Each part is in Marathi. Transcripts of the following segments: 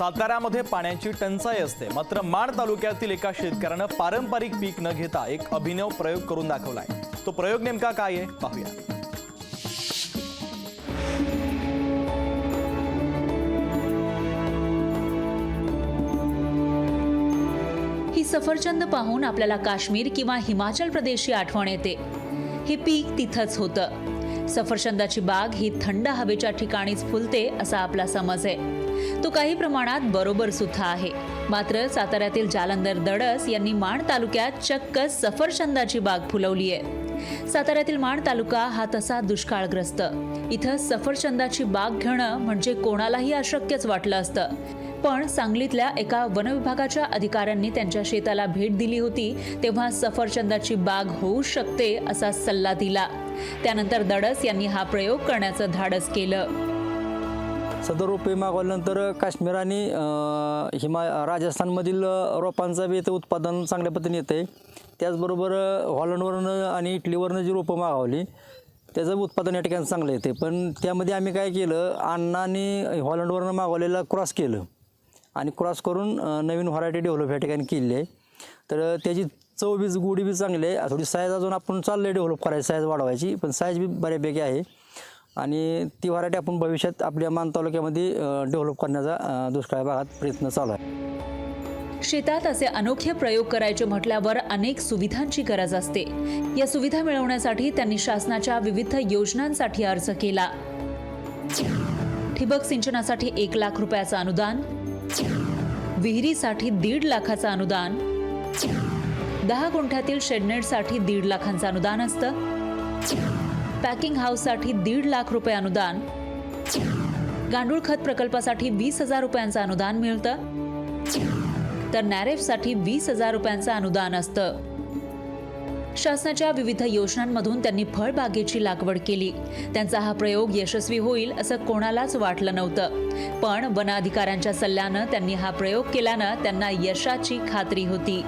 साताऱ्यामध्ये पाण्याची टंचाई असते, मात्र माण तालुक्यातील एका शेतकऱ्यानं पारंपरिक पीक न घेता एक अभिनव प्रयोग करून दाखवलाय। तो प्रयोग नेमका काय आहे पाहूया। ही सफरचंद पाहून आपल्याला काश्मीर किंवा हिमाचल प्रदेशची आठवण येते। हे पीक तिथंच होतं। सफरचंदाची बाग ही थंड हवेच्या ठिकाणीच फुलते असा आपला समज आहे। तो काही प्रमाणात बरोबर सुद्धा आहे। मात्र साताऱ्यातील जालंधर दडस यांनी माण तालुक्यात चक्क सफरचंदाची बाग फुलवली आहे। साताऱ्यातील माण तालुका हा तसा दुष्काळग्रस्त। इथं सफरचंदाची बाग घेणं म्हणजे कोणालाही अशक्यच वाटलं असतं। पण सांगलीतल्या एका वनविभागाच्या अधिकाऱ्यांनी त्यांच्या शेताला भेट दिली होती, तेव्हा सफरचंदाची बाग होऊ शकते असा सल्ला दिला। त्यानंतर दडस यांनी हा प्रयोग करण्याचं धाडस केलं। सदर रोपे मागवल्यानंतर काश्मीर आणि राजस्थानमधील रोपांचा बी इथं उत्पादन चांगल्या पद्धतीने येते। त्याचबरोबर हॉलंडवरनं आणि इटलीवरनं जी रोपं मागवली त्याचं उत्पादन या ठिकाणी चांगलं येते। पण त्यामध्ये आम्ही काय केलं, अण्णांनी हॉलंडवरनं मागवलेला क्रॉस केलं आणि क्रॉस करून नवीन व्हरायटी डेव्हलप या ठिकाणी केली आहे। तर त्याची चव बी गोडी बी चांगली आहे। थोडी साईज अजून आपण चाललं डेव्हलप करायची, साईज वाढवायची, पण साईज बी बऱ्यापैकी आहे आणि ती व्हरायटी आपण भविष्यात आपल्या माण तालुक्यामध्ये डेव्हलप करण्याचा दुष्काळ भागात प्रयत्न चालू आहे। शेतात असे अनोखे प्रयोग करायचे म्हटल्यावर अनेक सुविधांची गरज असते। या सुविधा मिळवण्यासाठी त्यांनी शासनाच्या विविध योजनांसाठी अर्ज केला। ठिबक सिंचनासाठी 1 लाख रुपयाचं अनुदान, विहिरीसाठी 1.5 लाखाचं अनुदान, 10 गुंठ्यातील शेडनेटसाठी 1.5 लाखांचं अनुदान असतं, पॅकिंग हाऊससाठी 1.5 लाख रुपये अनुदान, गांडूळ खत प्रकल्पासाठी 20,000 रुपयांचं अनुदान मिळतं, तर नॅरेफसाठी 20,000 रुपयांचं अनुदान असतं। शासनाच्या विविध योजनांमधून त्यांनी फळबागेची लागवड केली। त्यांचा हा प्रयोग यशस्वी होईल असं कोणालाच वाटलं नव्हतं, पण वन अधिकाऱ्यांच्या सल्ल्यानं त्यांनी हा प्रयोग केल्यानं त्यांना यशाची खात्री होती।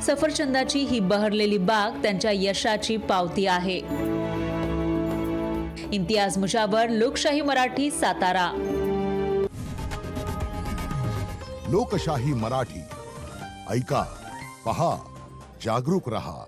सफरचंदाची ही बहरलेली बाग त्यांच्या यशाची पावती आहे। इम्तियाज मुजावर, लोकशाही मराठी, सातारा। लोकशाही मराठी ऐका, पहा, जागरूक रहा।